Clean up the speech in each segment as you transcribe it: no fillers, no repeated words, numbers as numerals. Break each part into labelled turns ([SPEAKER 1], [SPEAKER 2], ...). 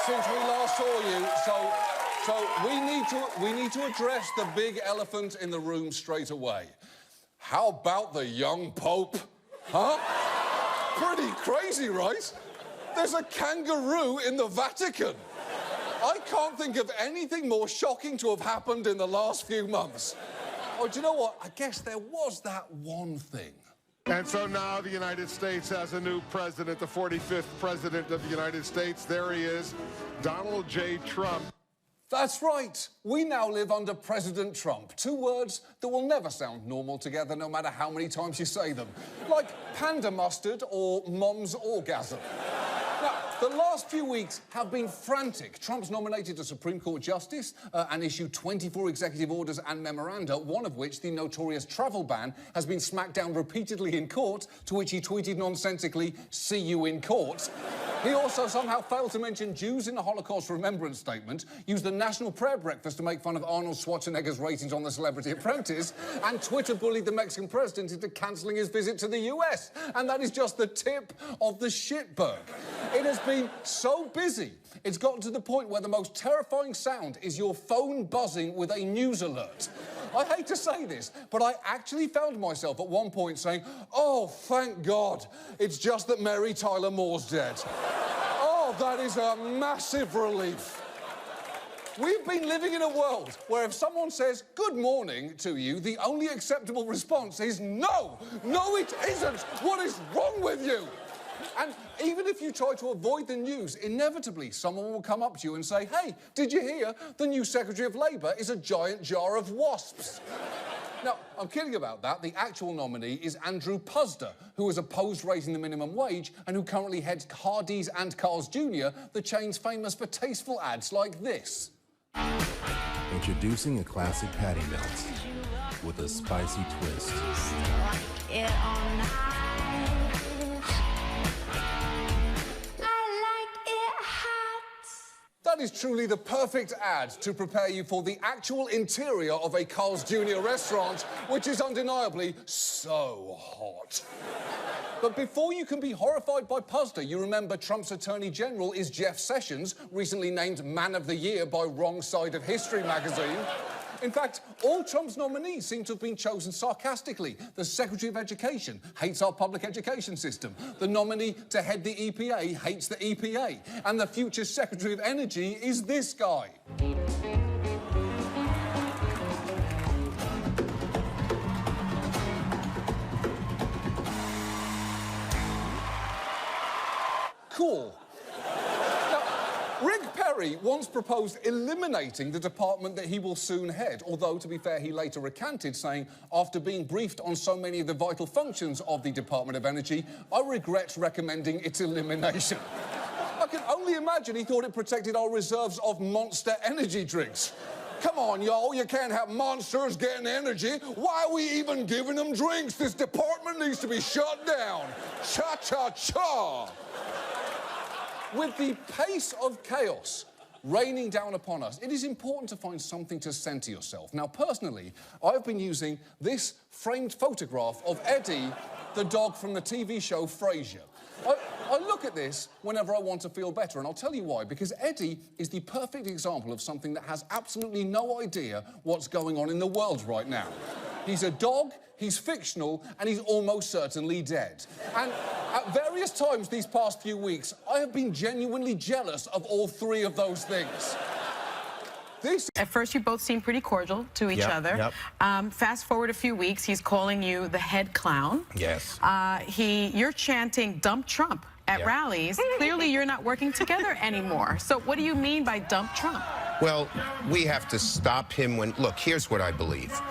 [SPEAKER 1] since we last saw you. So we need to address the big elephant in the room straight away. How about the young Pope? Huh? Pretty crazy, right? There's a kangaroo in the Vatican. I can't think of anything more shocking to have happened in the last few months. Oh, do you know what? I guess there was that one thing.
[SPEAKER 2] And so now the United States has a new president, the 45th president of the United States. There he is, Donald J. Trump.
[SPEAKER 1] That's right. We now live under President Trump. Two words that will never sound normal together, no matter how many times you say them. Like panda mustard or mom's orgasm. Now, the last few weeks have been frantic. Trump's nominated a Supreme Court justice and issued 24 executive orders and memoranda, one of which, the notorious travel ban, has been smacked down repeatedly in court, to which he tweeted nonsensically, "See you in court." He also somehow failed to mention Jews in the Holocaust Remembrance Statement, used the National Prayer Breakfast to make fun of Arnold Schwarzenegger's ratings on The Celebrity Apprentice, and Twitter bullied the Mexican president into cancelling his visit to the US. And that is just the tip of the shitberg. It has been so busy, it's gotten to the point where the most terrifying sound is your phone buzzing with a news alert. I hate to say this, but I actually found myself at one point saying, "Oh, thank God, it's just that Mary Tyler Moore's dead." Oh, that is a massive relief. We've been living in a world where if someone says good morning to you, the only acceptable response is no. No, it isn't. What is wrong with you? And even if you try to avoid the news, inevitably someone will come up to you and say, "Hey, did you hear the new Secretary of Labour is a giant jar of wasps?" Now, I'm kidding about that. The actual nominee is Andrew Puzder, who has opposed raising the minimum wage and who currently heads Hardee's and Carl's Jr., the chains famous for tasteful ads like this.
[SPEAKER 3] Introducing a classic patty melt with a spicy twist.
[SPEAKER 1] That is truly the perfect ad to prepare you for the actual interior of a Carl's Jr. restaurant, which is undeniably so hot. But before you can be horrified by Puzder, you remember Trump's Attorney General is Jeff Sessions, recently named Man of the Year by Wrong Side of History magazine. In fact, all Trump's nominees seem to have been chosen sarcastically. The Secretary of Education hates our public education system. The nominee to head the EPA hates the EPA. And the future Secretary of Energy is this guy. Cool. Rick Perry once proposed eliminating the department that he will soon head, although, to be fair, he later recanted, saying, "After being briefed on so many of the vital functions of the Department of Energy, I regret recommending its elimination." I can only imagine he thought it protected our reserves of Monster energy drinks. Come on, y'all, you can't have monsters getting energy. Why are we even giving them drinks? This department needs to be shut down. Cha-cha-cha. With the pace of chaos raining down upon us, it is important to find something to center yourself. Now, personally, I've been using this framed photograph of Eddie, the dog from the TV show Frasier. I look at this whenever I want to feel better, and I'll tell you why. Because Eddie is the perfect example of something that has absolutely no idea what's going on in the world right now. He's a dog, he's fictional, and he's almost certainly dead. And at various times these past few weeks, I have been genuinely jealous of all three of those things.
[SPEAKER 4] At first, you both seem pretty cordial to each other. Fast forward a few weeks, he's calling you the head clown.
[SPEAKER 3] Yes.
[SPEAKER 4] You're chanting "Dump Trump" at rallies. Clearly, you're not working together anymore. So what do you mean by "Dump Trump"?
[SPEAKER 5] Well, we have to stop him when... Look, here's what I believe.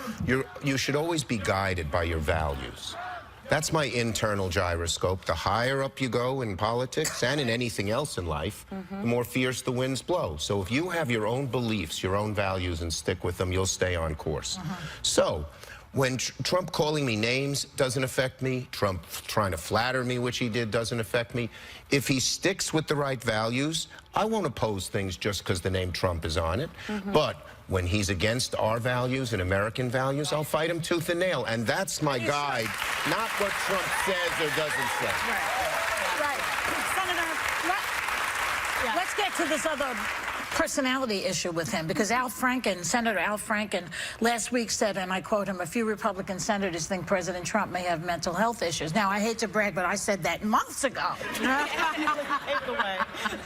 [SPEAKER 5] You should always be guided by your values. That's my internal gyroscope. The higher up you go in politics and in anything else in life, the more fierce the winds blow. So if you have your own beliefs, your own values, and stick with them, you'll stay on course. So when Trump calling me names doesn't affect me, Trump trying to flatter me, which he did, doesn't affect me. If he sticks with the right values, I won't oppose things just because the name Trump is on it. But when he's against our values and American values, I'll fight him tooth and nail. And that's my guide, not what Trump says or doesn't say.
[SPEAKER 4] Right. Senator,
[SPEAKER 6] let's get to this other personality issue with him, because Senator Al Franken last week said, and I quote him, "A few Republican senators think President Trump may have mental health issues." Now, I hate to brag, but I said that months ago.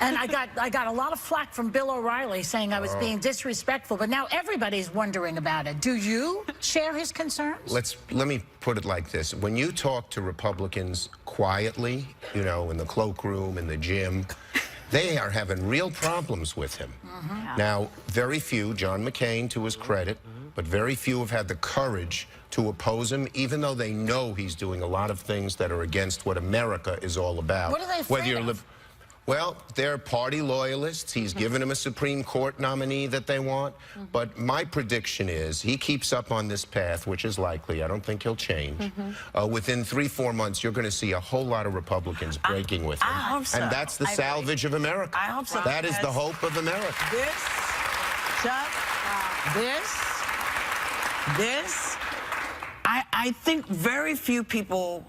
[SPEAKER 6] And I got a lot of flack from Bill O'Reilly saying I was being disrespectful, but now everybody's wondering about it. Do you share his concerns?
[SPEAKER 5] Let me put it like this. When you talk to Republicans quietly, you know, in the cloakroom, in the gym, they are having real problems with him. Now, very few, John McCain to his credit, but very few have had the courage to oppose him, even though they know he's doing a lot of things that are against what America is all about.
[SPEAKER 6] What are they afraid of?
[SPEAKER 5] Well, they're party loyalists. He's given them a Supreme Court nominee that they want. But my prediction is he keeps up on this path, which is likely. I don't think he'll change. Within 3-4 months, you're going to see a whole lot of Republicans breaking with him.
[SPEAKER 7] I hope so.
[SPEAKER 5] And that's the salvage of America.
[SPEAKER 7] I hope so.
[SPEAKER 5] That is the hope of America.
[SPEAKER 7] I think very few people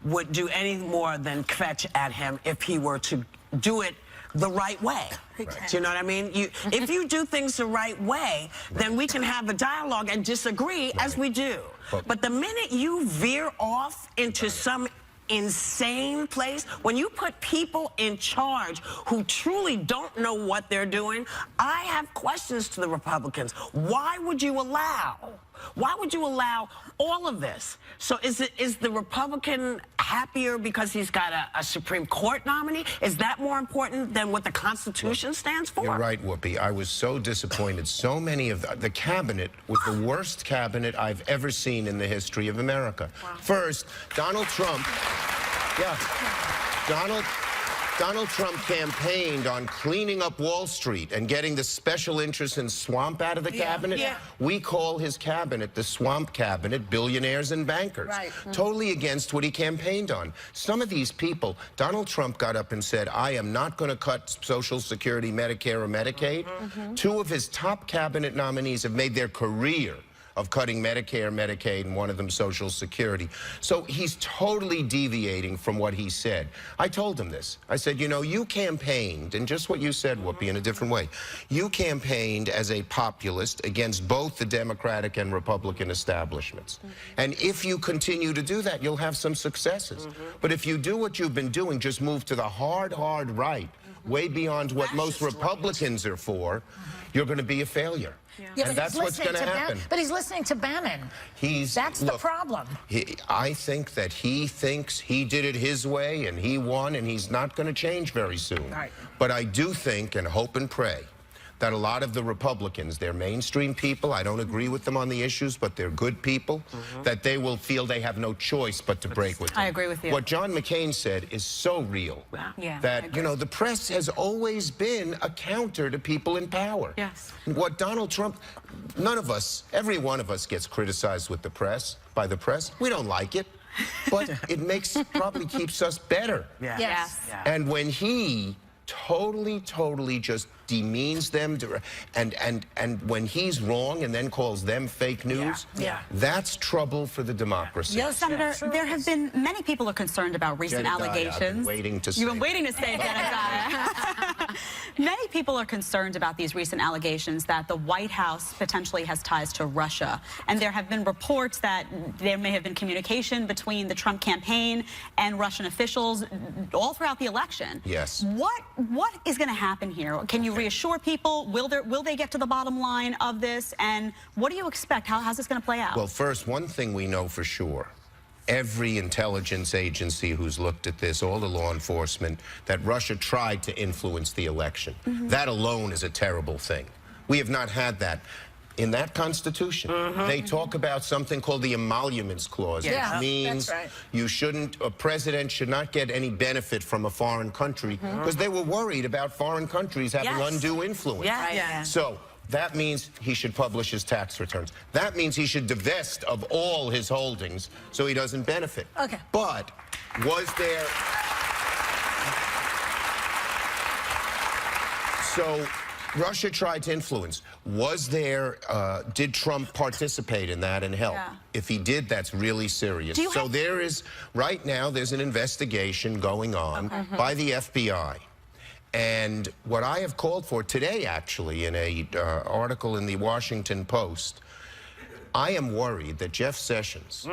[SPEAKER 7] would do any more than kvetch at him if he were to do it the right way. Right. Do you know what I mean? If you do things the right way, then we can have a dialogue and disagree as we do. But the minute you veer off into some insane place, when you put people in charge who truly don't know what they're doing, I have questions to the Republicans. Why would you allow all of this? So is the Republican happier because he's got a Supreme Court nominee? Is that more important than what the Constitution stands for?
[SPEAKER 5] You're right, Whoopi. I was so disappointed. So many of the cabinet was the worst cabinet I've ever seen in the history of America. First, Donald Trump. Donald Trump campaigned on cleaning up Wall Street and getting the special interests in swamp out of the cabinet. We call his cabinet the swamp cabinet, billionaires and bankers. Totally against what he campaigned on. Some of these people, Donald Trump got up and said, I am not going to cut Social Security, Medicare, or Medicaid. Two of his top cabinet nominees have made their career of cutting Medicare, Medicaid, and one of them Social Security. So he's totally deviating from what he said. I told him this. I said, you know, you campaigned, and just what you said, Whoopi, in a different way. You campaigned as a populist against both the Democratic and Republican establishments. And if you continue to do that, you'll have some successes. But if you do what you've been doing, just move to the hard right, way beyond what most Republicans are for, you're going to be a failure. And that's what's going to happen.
[SPEAKER 6] But he's listening to Bannon. That's the problem.
[SPEAKER 5] I think that he thinks he did it his way and he won, and he's not going to change very soon. But I do think and hope and pray that a lot of the Republicans, they're mainstream people, I don't agree with them on the issues, but they're good people, that they will feel they have no choice but to break with them.
[SPEAKER 4] I agree with you.
[SPEAKER 5] What John McCain said is so real. That, you know, the press has always been a counter to people in power. What Donald Trump, none of us, every one of us gets criticized with the press, by the press. We don't like it, but it probably keeps us better. And when he totally just demeans them and when he's wrong and then calls them fake news, that's trouble for the democracy.
[SPEAKER 8] Senator, there have been many people are concerned about recent allegations.
[SPEAKER 5] I've been waiting to say
[SPEAKER 8] You've been waiting to say that. Many people are concerned about these recent allegations that the White House potentially has ties to Russia. And there have been reports that there may have been communication between the Trump campaign and Russian officials all throughout the election. What is going to happen here? Can you reassure people? Will they get to the bottom line of this? And what do you expect? How's this going to play out?
[SPEAKER 5] Well, first, one thing we know for sure. Every intelligence agency who's looked at this, all the law enforcement, that Russia tried to influence the election. That alone is a terrible thing. We have not had that. In that Constitution, they talk about something called the Emoluments Clause, which means a president should not get any benefit from a foreign country, because they were worried about foreign countries having undue influence. So that means he should publish his tax returns. That means he should divest of all his holdings so he doesn't benefit. But was there... So Russia tried to influence. Was there, did Trump participate in that and help? If he did, that's really serious. So there is, right now, there's an investigation going on by the FBI. And what I have called for today, actually, in a article in the Washington Post, I am worried that Jeff Sessions,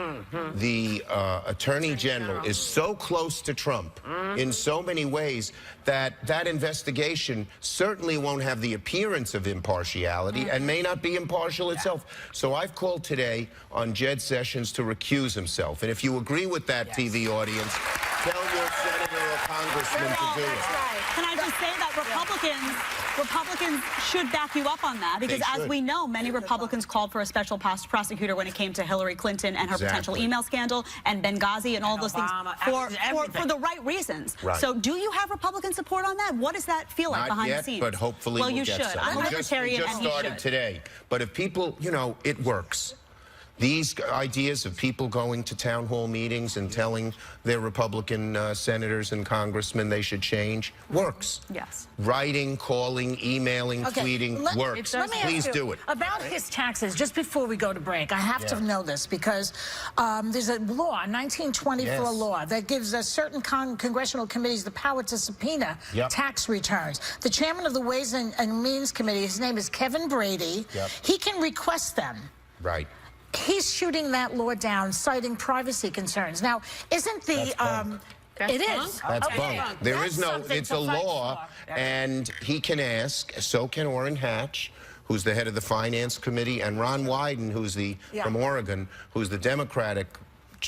[SPEAKER 5] the Attorney General, is so close to Trump in so many ways that that investigation certainly won't have the appearance of impartiality and may not be impartial itself. So I've called today on Jed Sessions to recuse himself. And if you agree with that, TV audience, tell your senator or congressman to do it.
[SPEAKER 8] Can I just say that Republicans should back you up on that, because as we know, many Republicans called for a special prosecutor when it came to Hillary Clinton and her potential email scandal and Benghazi and all those things for the right reasons. So do you have Republican support on that? What does that feel like behind the scenes?
[SPEAKER 5] But hopefully we'll
[SPEAKER 8] you
[SPEAKER 5] get
[SPEAKER 8] should.
[SPEAKER 5] some.
[SPEAKER 8] I'm a libertarian,
[SPEAKER 5] and you started today. But if people, you know, it works. These ideas of people going to town hall meetings and telling their Republican senators and congressmen they should change works.
[SPEAKER 8] Yes.
[SPEAKER 5] Writing, calling, emailing, tweeting works. Please do it.
[SPEAKER 6] About his taxes, just before we go to break, I have to know this because there's a law, 1924 law, that gives certain congressional committees the power to subpoena tax returns. The chairman of the Ways and Means Committee, his name is Kevin Brady, he can request them.
[SPEAKER 5] Right.
[SPEAKER 6] He's shooting that law down, citing privacy concerns. Now, isn't the... It is.
[SPEAKER 5] That's bunk. There is no, it's a law, and he can ask, so can Orrin Hatch, who's the head of the Finance Committee, and Ron Wyden, who's from Oregon, who's the Democratic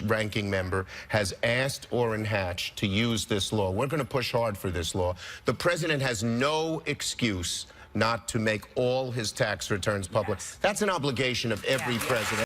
[SPEAKER 5] ranking member, has asked Orrin Hatch to use this law. We're going to push hard for this law. The president has no excuse not to make all his tax returns public. That's an obligation of every president.